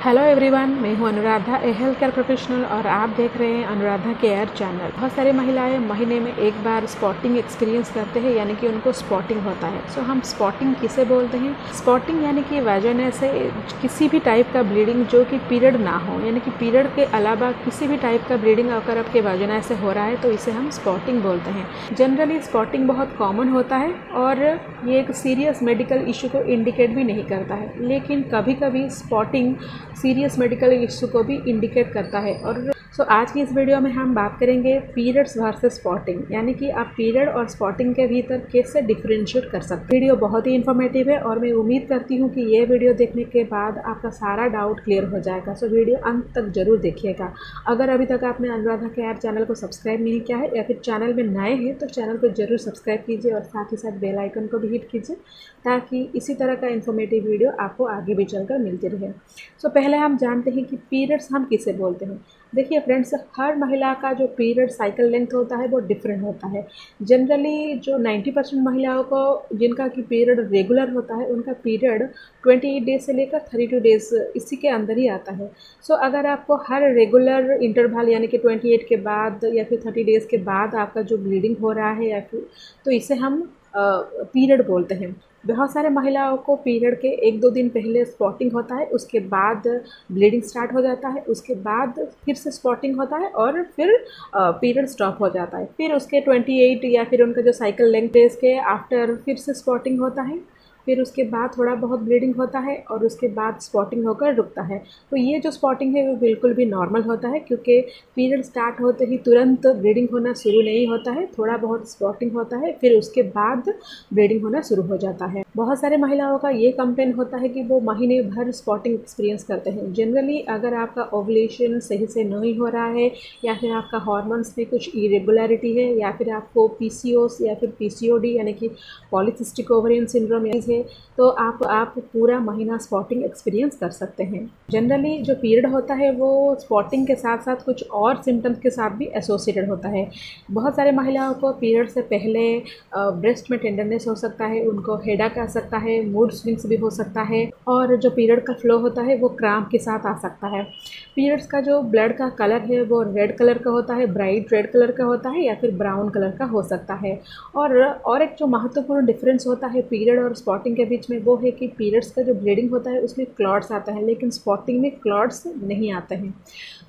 Hello everyone, मैं हूं अनुराधा, ए health care professional और आप देख रहे हैं अनुराधा केयर चैनल। बहुत सारी महिलाएं महीने में एक बार स्पॉटिंग एक्सपीरियंस करते हैं, यानी कि उनको स्पॉटिंग होता है। सो हम स्पॉटिंग किसे बोलते हैं? स्पॉटिंग यानी कि वजह से किसी भी टाइप का ब्लीडिंग जो कि पीरियड ना हो, यानी कि पीरियड के अलावा किसी भी टाइप का ब्लीडिंग अगर आपके वजह से हो रहा है तो इसे हम स्पॉटिंग बोलते हैं। जनरली स्पॉटिंग बहुत कॉमन होता है और ये एक सीरियस मेडिकल इशू को इंडिकेट भी नहीं करता है, लेकिन कभी कभी स्पॉटिंग सीरियस मेडिकल इशू को भी इंडिकेट करता है। और आज की इस वीडियो में हम बात करेंगे पीरियड्स वर्सेस स्पॉटिंग, यानी कि आप पीरियड और स्पॉटिंग के भीतर कैसे डिफरेंशिएट कर सकते हैं। वीडियो बहुत ही इन्फॉर्मेटिव है और मैं उम्मीद करती हूँ कि ये वीडियो देखने के बाद आपका सारा डाउट क्लियर हो जाएगा। सो वीडियो अंत तक जरूर देखिएगा। अगर अभी तक आपने अनुराधा केयर चैनल को सब्सक्राइब नहीं किया है या फिर चैनल में नए हैं तो चैनल को जरूर सब्सक्राइब कीजिए और साथ ही साथ बेल आइकन को भी हिट कीजिए, ताकि इसी तरह का इन्फॉर्मेटिव वीडियो आपको आगे भी चलकर मिलती रहे। सो पहले हम जानते हैं कि पीरियड्स हम किसे बोलते हैं। देखिए फ्रेंड्स, हर महिला का जो पीरियड साइकिल लेंथ होता है वो डिफरेंट होता है। जनरली जो 90% महिलाओं को जिनका कि पीरियड रेगुलर होता है, उनका पीरियड 28 डेज से लेकर 32 डेज इसी के अंदर ही आता है। सो अगर आपको हर रेगुलर इंटरवल यानी कि 28 के बाद या फिर 30 डेज़ के बाद आपका जो ब्लीडिंग हो रहा है या फिर, तो इसे हम पीरियड बोलते हैं। बहुत सारे महिलाओं को पीरियड के 1-2 दिन पहले स्पॉटिंग होता है, उसके बाद ब्लीडिंग स्टार्ट हो जाता है, उसके बाद फिर से स्पॉटिंग होता है और फिर पीरियड स्टॉप हो जाता है। फिर उसके 28 या फिर उनका जो साइकिल लेंथ डेज के आफ्टर फिर से स्पॉटिंग होता है, फिर उसके बाद थोड़ा बहुत ब्लीडिंग होता है और उसके बाद स्पॉटिंग होकर रुकता है। तो ये जो स्पॉटिंग है वो बिल्कुल भी नॉर्मल होता है, क्योंकि पीरियड स्टार्ट होते ही तुरंत ब्लीडिंग होना शुरू नहीं होता है, थोड़ा बहुत स्पॉटिंग होता है, फिर उसके बाद ब्लीडिंग होना शुरू हो जाता है। बहुत सारे महिलाओं का ये कंप्लेन होता है कि वो महीने भर स्पॉटिंग एक्सपीरियंस करते हैं। जनरली अगर आपका ओवुलेशन सही से नहीं हो रहा है या फिर आपका हार्मोन्स में कुछ इरेगुलरिटी है या फिर आपको PCOS या फिर PCOD यानी कि पॉलीसिस्टिक ओवरियन सिंड्रोम है, तो आप पूरा महीना स्पॉटिंग एक्सपीरियंस कर सकते हैं। जनरली जो पीरियड होता है वो स्पॉटिंग के साथ साथ कुछ और सिम्टम्स के साथ भी एसोसिएटेड होता है। बहुत सारे महिलाओं को पीरियड से पहले ब्रेस्ट में टेंडरनेस हो सकता है, उनको हेडेक आ सकता है, मूड स्विंग्स भी हो सकता है, और जो पीरियड का फ्लो होता है वो क्रैम्प के साथ आ सकता है। पीरियड्स का जो ब्लड का कलर है वो रेड कलर का होता है, ब्राइट रेड कलर का होता है या फिर ब्राउन कलर का हो सकता है। और एक जो महत्वपूर्ण डिफरेंस होता है पीरियड और स्पॉटिंग के बीच में वो है कि पीरियड्स का जो ब्लीडिंग होता है उसमें क्लॉट्स आता है, लेकिन स्पॉटिंग में क्लॉट्स नहीं आते हैं।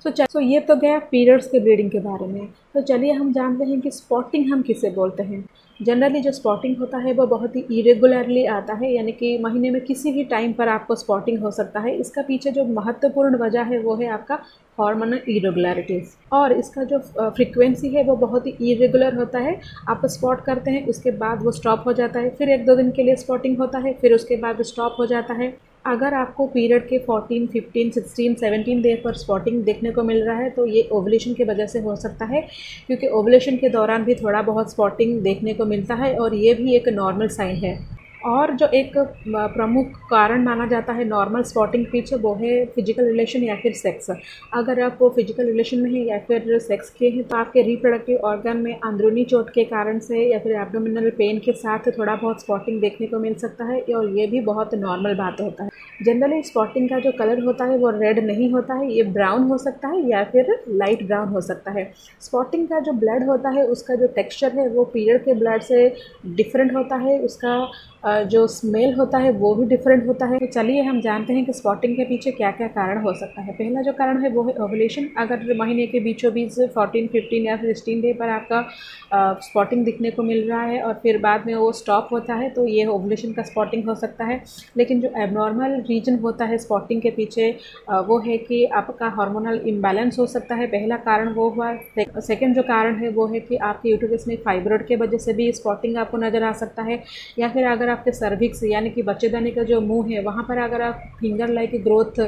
सो ये तो गया पीरियड्स के ब्लीडिंग के बारे में। तो चलिए हम जानते हैं कि स्पॉटिंग हम किसे बोलते हैं। जनरली जो स्पॉटिंग होता है वो बहुत ही इरेगुलरली आता है, यानी कि महीने में किसी भी टाइम पर आपको स्पॉटिंग हो सकता है। इसका पीछे जो महत्वपूर्ण वजह है वो है आपका हार्मोनल इरेगुलरिटीज़, और इसका जो फ्रीक्वेंसी है वो बहुत ही इरेगुलर होता है। आप स्पॉट करते हैं, उसके बाद वो स्टॉप हो जाता है, फिर 1-2 दिन के लिए स्पॉटिंग होता है, फिर उसके बाद स्टॉप हो जाता है। अगर आपको पीरियड के 14, 15, 16, 17 डे पर स्पॉटिंग देखने को मिल रहा है तो ये ओवुलेशन की वजह से हो सकता है, क्योंकि ओवुलेशन के दौरान भी थोड़ा बहुत स्पॉटिंग देखने को मिलता है और ये भी एक नॉर्मल साइन है। और जो एक प्रमुख कारण माना जाता है नॉर्मल स्पॉटिंग पीछे वो है फिजिकल रिलेशन या फिर सेक्स। अगर आप वो फिजिकल रिलेशन में हैं या फिर सेक्स के हैं तो आपके रिप्रोडक्टिव ऑर्गन में अंदरूनी चोट के कारण से या फिर एब्डोमिनल पेन के साथ थोड़ा बहुत स्पॉटिंग देखने को मिल सकता है, और ये भी बहुत नॉर्मल बात होता है। जनरली स्पॉटिंग का जो कलर होता है वो रेड नहीं होता है, ये ब्राउन हो सकता है या फिर लाइट ब्राउन हो सकता है। स्पॉटिंग का जो ब्लड होता है उसका जो टेक्सचर है वो पीरियड के ब्लड से डिफरेंट होता है, उसका जो स्मेल होता है वो भी डिफरेंट होता है। तो चलिए हम जानते हैं कि स्पॉटिंग के पीछे क्या क्या कारण हो सकता है। पहला जो कारण है वो है ओवुलेशन। अगर महीने के बीचों बीच 14, 15 या फिर 16 डे पर आपका स्पॉटिंग दिखने को मिल रहा है और फिर बाद में वो स्टॉप होता है तो ये ओवुलेशन का स्पॉटिंग हो सकता है। लेकिन जो एबनॉर्मल रीजन होता है स्पॉटिंग के पीछे वो है कि आपका हार्मोनल इम्बैलेंस हो सकता है। पहला कारण वो हुआ। सेकेंड जो कारण है वो है कि आपके यूट्रस में फाइब्रॉइड के वजह से भी स्पॉटिंग आपको नज़र आ सकता है, या फिर अगर आपके सर्विक्स यानी कि बच्चेदानी का जो मुंह है वहाँ पर अगर आप फिंगर लाइक ग्रोथ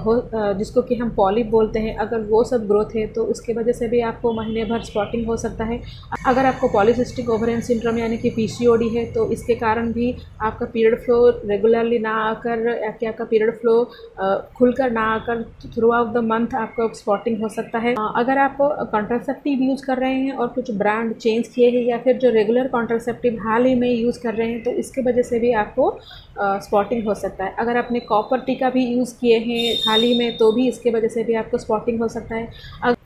हो जिसको कि हम पॉलिप बोलते हैं, अगर वो सब ग्रोथ है तो उसके वजह से भी आपको महीने भर स्पॉटिंग हो सकता है। अगर आपको पॉलीसिस्टिक ओवरियन सिंड्रोम यानी कि PCOD है तो इसके कारण भी आपका पीरियड फ्लो रेगुलरली ना आकर या कि आपका पीरियड फ्लो खुलकर ना आकर थ्रू आउट द मंथ आपको स्पॉटिंग हो सकता है। अगर आप कॉन्ट्रासेप्टिव यूज़ कर रहे हैं और कुछ ब्रांड चेंज किए हैं या फिर जो रेगुलर कॉन्ट्रासेप्टिव हाल ही में यूज़ कर रहे हैं तो इसके वजह से भी आपको स्पॉटिंग हो सकता है। अगर आपने कॉपर टीका भी यूज़ किए हैं हाल ही में तो भी इसके वजह से भी आपको स्पॉटिंग हो सकता है।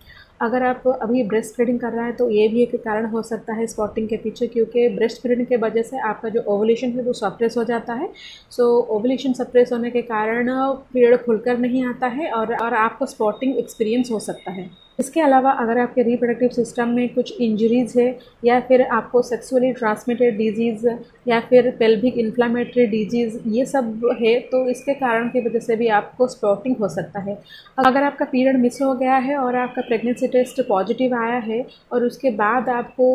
अगर आप अभी ब्रेस्ट फीडिंग कर रहे हैं तो ये भी एक कारण हो सकता है स्पॉटिंग के पीछे, क्योंकि ब्रेस्ट फीडिंग के वजह से आपका जो ओवुलेशन है वो सप्रेस हो जाता है। सो ओवुलेशन सप्रेस होने के कारण पीरियड खुलकर नहीं आता है और आपको स्पॉटिंग एक्सपीरियंस हो सकता है। इसके अलावा अगर आपके रिप्रोडक्टिव सिस्टम में कुछ इंजरीज़ है या फिर आपको सेक्सुअली ट्रांसमिटेड डिजीज़ या फिर पेल्विक इन्फ्लामेटरी डिजीज़ ये सब है तो इसके कारण की वजह से भी आपको स्पॉटिंग हो सकता है। अगर आपका पीरियड मिस हो गया है और आपका प्रेगनेंसी टेस्ट पॉजिटिव आया है और उसके बाद आपको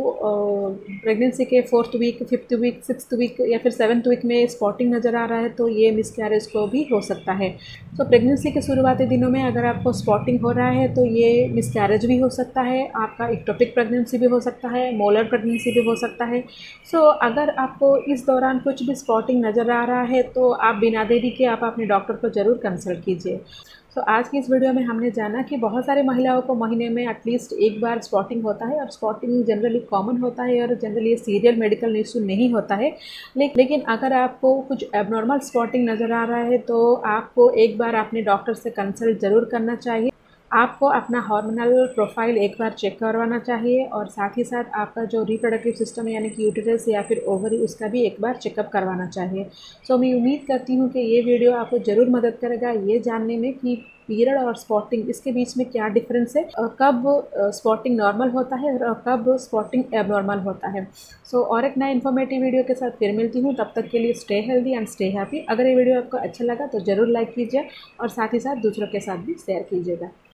प्रेगनेंसी के 4th week, 5th week, 6th week या फिर 7th वीक में स्पॉटिंग नज़र आ रहा है तो ये मिसकैरेज को भी हो सकता है। तो प्रेगनेंसी के शुरुआती दिनों में अगर आपको स्पॉटिंग हो रहा है तो ये मिसकैरेज भी हो सकता है, आपका इक्टोपिक प्रेगनेंसी भी हो सकता है, मोलर प्रेगनेंसी भी हो सकता है। सो अगर आपको इस दौरान कुछ भी स्पॉटिंग नज़र आ रहा है तो आप बिना देरी के आप अपने डॉक्टर को ज़रूर कंसल्ट कीजिए। तो आज की इस वीडियो में हमने जाना कि बहुत सारे महिलाओं को महीने में एटलीस्ट एक बार स्पॉटिंग होता है और स्पॉटिंग जनरली कॉमन होता है और जनरली सीरियल मेडिकल इशू नहीं होता है। लेकिन अगर आपको कुछ एबनॉर्मल स्पॉटिंग नज़र आ रहा है तो आपको एक बार अपने डॉक्टर से कंसल्ट ज़रूर करना चाहिए। आपको अपना हार्मोनल प्रोफाइल एक बार चेक करवाना चाहिए और साथ ही साथ आपका जो रिप्रोडक्टिव सिस्टम यानी कि यूटेरस या फिर ओवरी उसका भी एक बार चेकअप करवाना चाहिए। सो मैं उम्मीद करती हूँ कि ये वीडियो आपको ज़रूर मदद करेगा ये जानने में कि पीरियड और स्पॉटिंग इसके बीच में क्या डिफरेंस है, कब स्पॉटिंग नॉर्मल होता है और कब स्पॉटिंग एबनॉर्मल होता है। सो और एक नया इन्फॉर्मेटिव वीडियो के साथ फिर मिलती हूँ, तब तक के लिए stay healthy and stay happy. अगर ये वीडियो आपको अच्छा लगा तो ज़रूर लाइक कीजिए और साथ ही साथ दूसरों के साथ भी शेयर कीजिएगा।